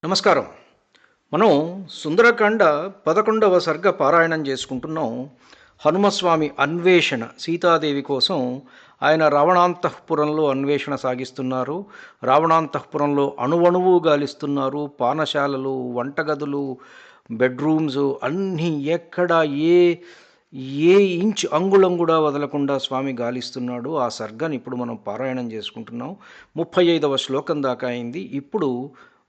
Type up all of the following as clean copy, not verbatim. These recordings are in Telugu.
నమస్కారం. మనం సుందరకాండ 11వ సర్గ పారాయణం చేసుకుంటున్నాం. హనుమస్వామి అన్వేషణ, సీతాదేవి కోసం ఆయన రావణాంతఃపురంలో అన్వేషణ సాగిస్తున్నారు. రావణాంతఃపురంలో అణువణువు గాలిస్తున్నారు. పానశాలలు, వంటగదులు, బెడ్రూమ్స్ అన్నీ ఎక్కడ ఏ ఏ ఇంచ్ అంగుళం కూడా వదలకుండా స్వామి గాలిస్తున్నాడు. ఆ సర్గని ఇప్పుడు మనం పారాయణం చేసుకుంటున్నాం. 35వ శ్లోకం దాకా అయింది. ఇప్పుడు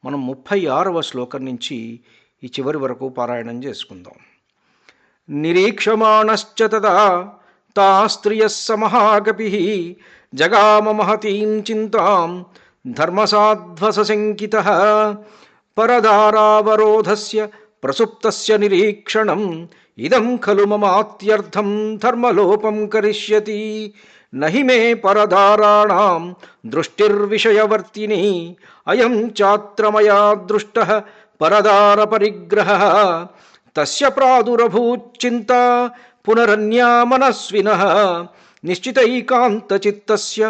మనం 36వ శ్లోకం నుంచి ఈ చివరి వరకు పారాయణం చేసుకుందాం. నిరీక్షమాణశ్చ తదా తా స్త్రియః సమహాగపిః జగామ మహతీం చింతాం ధర్మసాధ్వసశంకితః పరదారావరోధస్య ప్రసుప్తస్య నిరీక్షణం ఇదం ఖలు మమాత్యర్థం ధర్మలోపం కరిష్యతి నహి మే పరదారాణాం దృష్టిర్విషయవర్తిని అయం చాత్ర మయా దృష్టః పరదార పరిగ్రహః తస్య ప్రాదురభూచ్చింతా పునరన్యా మనస్వినః నిశ్చితైకాంతచిత్తస్య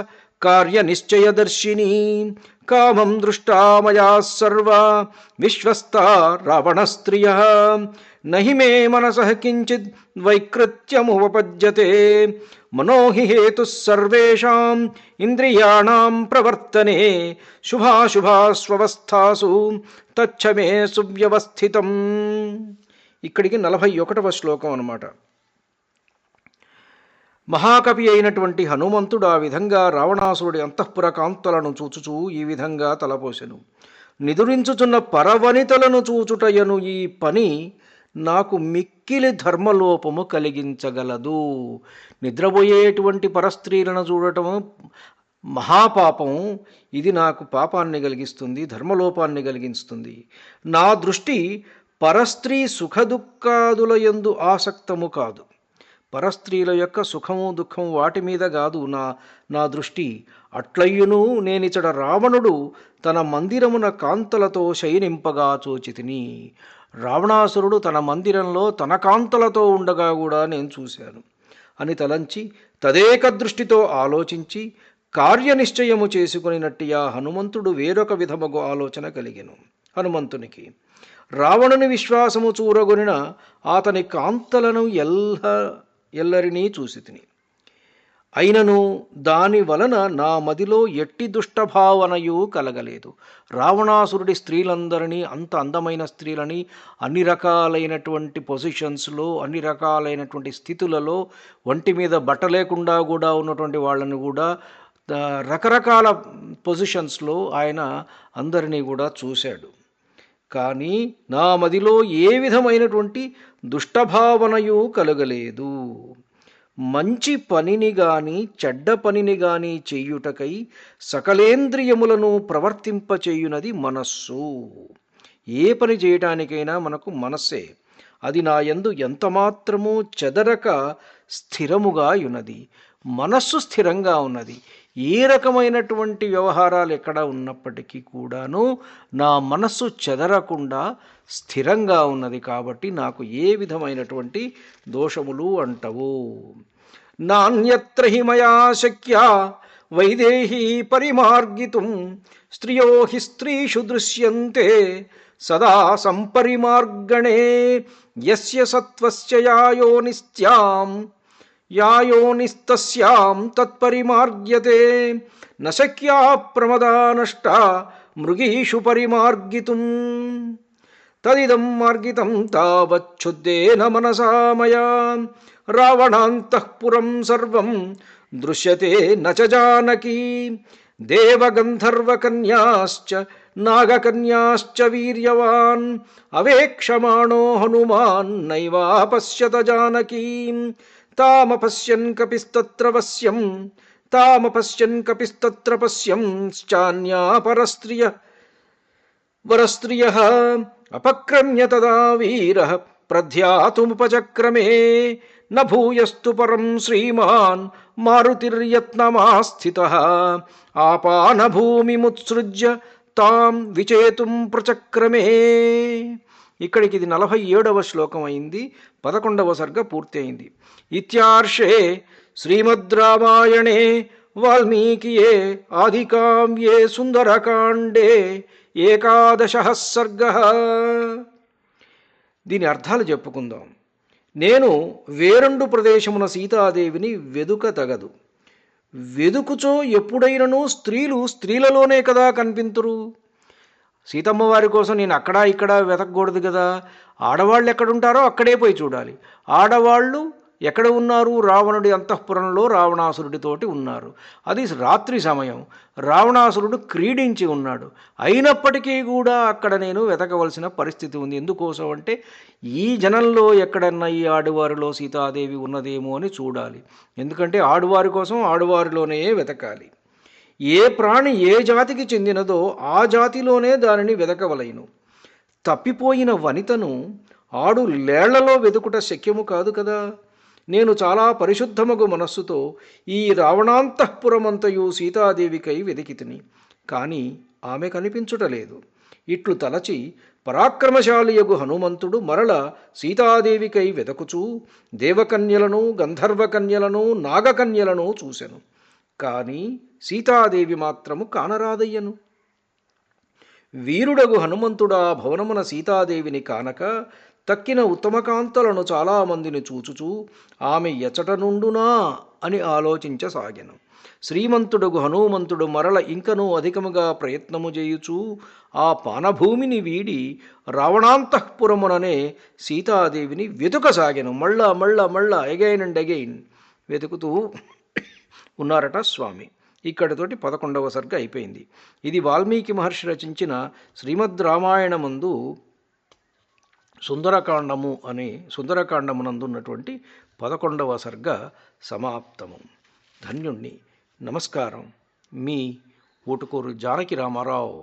కార్యనిశ్చయదర్శినీ కామం దృష్టా మయా సర్వా విశ్వస్తా రావణస్త్రియః నహి మే మనసః కించిద్ వైకృత్యముపపద్యతే మనో హి హేతుః సర్వేషాం ఇంద్రియాణాం ప్రవర్తనే శుభాశుభాస్వస్థాసు తచ్చ మే సువ్యవస్థితం. ఇక్కడికి 41వ శ్లోకం అన్నమాట. మహాకవి అయినటువంటి హనుమంతుడు ఆ విధంగా రావణాసురుడి అంతఃపుర కాంతలను చూచుచూ ఈ విధంగా తలపోసెను. నిదురించుచున్న పరవనితలను చూచుటయను ఈ పని నాకు మిక్కిలి ధర్మలోపము కలిగించగలదు. నిద్రపోయేటువంటి పరస్త్రీలను చూడటము మహాపాపం. ఇది నాకు పాపాన్ని కలిగిస్తుంది, ధర్మలోపాన్ని కలిగిస్తుంది. నా దృష్టి పరస్త్రీ సుఖదుఖాదుల యందు ఆసక్తము కాదు. పరస్త్రీల యొక్క సుఖము దుఃఖము వాటి మీద కాదు నా దృష్టి. అట్లయ్యును నేనిచడ రావణుడు తన మందిరమున కాంతలతో శయనింపగా చూచితిని. రావణాసురుడు తన మందిరంలో తన కాంతలతో ఉండగా కూడా నేను చూశాను అని తలంచి తదేక దృష్టితో ఆలోచించి కార్యనిశ్చయము చేసుకునినట్టియా హనుమంతుడు వేరొక విధముగు ఆలోచన కలిగెను. హనుమంతునికి రావణుని విశ్వాసము చూరగొనిన అతని కాంతలను ఎల్లరినీ చూసి తిని అయినను దాని వలన నా మదిలో ఎట్టి దుష్టభావనయు కలగలేదు. రావణాసురుడి స్త్రీలందరినీ, అంత అందమైన స్త్రీలని, అన్ని రకాలైనటువంటి పొజిషన్స్లో, అన్ని రకాలైనటువంటి స్థితులలో, ఒంటి మీద బట్ట లేకుండా కూడా ఉన్నటువంటి వాళ్ళని కూడా రకరకాల పొజిషన్స్లో ఆయన అందరినీ కూడా చూశాడు. కానీ నా మదిలో ఏ విధమైనటువంటి దుష్టభావనయు కలగలేదు. మంచి పనిని గాని చెడ్డ పనిని గాని చేయుటకై సకలేంద్రియములను ప్రవర్తింపచేయునది మనస్సు. ఏ పని చేయటానికైనా మనకు మనస్సే. అది నా యందు ఎంతమాత్రమూ చెదరక స్థిరముగా ఉన్నది. మనస్సు స్థిరంగా ఉన్నది. ఏ రకమైనటువంటి వ్యవహారాలు ఎక్కడ ఉన్నప్పటికీ కూడాను నా మనస్సు చెదరకుండా స్థిరంగా ఉన్నది. కాబట్టి నాకు ఏ విధమైనటువంటి దోషములు అంటవు. నాణ్యత్ర హి మయా శక్యా వైదేహీ పరిమార్గితుం స్త్రియో హి స్త్రీషు దృశ్యంతే సదా సంపరిమార్గణే యస్య సత్వస్య యాయోనిస్తస్యాం తత్పరిమార్గ్యతే న శక్యా ప్రమదా నష్టా మృగీషు పరిమార్గితుం తదిదం మార్గితం తావచ్ఛుద్దేన మనసా మయా రావణాంతఃపురం సర్వం దృశ్యతే న చ జానకీ దేవగంధర్వకన్యాశ్చ నాగకన్యాశ్చ వీర్యవాన్ అవేక్షమాణో హనుమాన్ నైవాపశ్యత జానకీం తామపశ్యన్ కపిస్తత్ర పశ్యంశ్చాన్యా వరస్త్రియః అపక్రమ్య తదా వీరః ప్రధ్యాతుముపచక్రమే న భూయస్తు పరం శ్రీమాన్ మారుతిర్యత్నమాస్థితః ఆపానభూమిముత్సృజ్య తాం విచేతుం ప్రచక్రమే. ఇక్కడికి ఇది 47వ శ్లోకం అయింది. 11వ సర్గ పూర్తి అయింది. ఇత్యార్షే శ్రీమద్ రామాయణే వాల్మీకియే ఆదికావ్యే సుందరకాండే ఏకాదశ సర్గ. దీని అర్థాలు చెప్పుకుందాం. నేను వేరండు ప్రదేశమున సీతాదేవిని వెదుక తగదు. వెదుకుచో ఎప్పుడైనను స్త్రీలు స్త్రీలలోనే కదా కనిపింతురు. సీతమ్మ వారి కోసం నేను అక్కడ ఇక్కడ వెతకకూడదు కదా. ఆడవాళ్ళు ఎక్కడుంటారో అక్కడే పోయి చూడాలి. ఆడవాళ్ళు ఎక్కడ ఉన్నారు? రావణుడి అంతఃపురంలో రావణాసురుడితోటి ఉన్నారు. అది రాత్రి సమయం. రావణాసురుడు క్రీడించి ఉన్నాడు. అయినప్పటికీ కూడా అక్కడ నేను వెతకవలసిన పరిస్థితి ఉంది. ఎందుకోసం అంటే ఈ జనంలో ఎక్కడన్నా ఈ ఆడవారిలో సీతాదేవి ఉన్నదేమో అని చూడాలి. ఎందుకంటే ఆడవారి కోసం ఆడవారిలోనే వెతకాలి. ఏ ప్రాణి ఏ జాతికి చెందినదో ఆ జాతిలోనే దానిని వెతకవలెను. తప్పిపోయిన వనితను ఆడు లేళ్లలో వెతుకుట శక్యము కాదు కదా. నేను చాలా పరిశుద్ధమగు మనస్సుతో ఈ రావణాంతఃపురమంతయు సీతాదేవికై వెతికితిని, కానీ ఆమె కనిపించుటలేదు. ఇట్లు తలచి పరాక్రమశాలియగు హనుమంతుడు మరల సీతాదేవికై వెదకుచూ దేవకన్యలను, గంధర్వకన్యలను, నాగకన్యలను చూసెను. కానీ సీతాదేవి మాత్రము కానరాదయ్యను. వీరుడగు హనుమంతుడా భవనమున సీతాదేవిని కానక తక్కిన ఉత్తమకాంతలను చాలామందిని చూచుచూ ఆమె ఎచట నుండునా అని ఆలోచించసాగెను. శ్రీమంతుడగు హనుమంతుడు మరల ఇంకనూ అధికముగా ప్రయత్నము చేయుచూ ఆ పానభూమిని వీడి రావణాంతఃపురముననే సీతాదేవిని వెతుకసాగెను. మళ్ళా అగైన్ అండ్ అగైన్ వెతుకుతూ ఉన్నారట స్వామి. ఇక్కడితోటి 11వ సర్గ అయిపోయింది. ఇది వాల్మీకి మహర్షి రచించిన శ్రీమద్ రామాయణమందు సుందరకాండమునందున్నటువంటి 11వ సర్గ సమాప్తము. ధన్యుణ్ణి. నమస్కారం. మీ ఊటుకూరు జానకి రామారావు.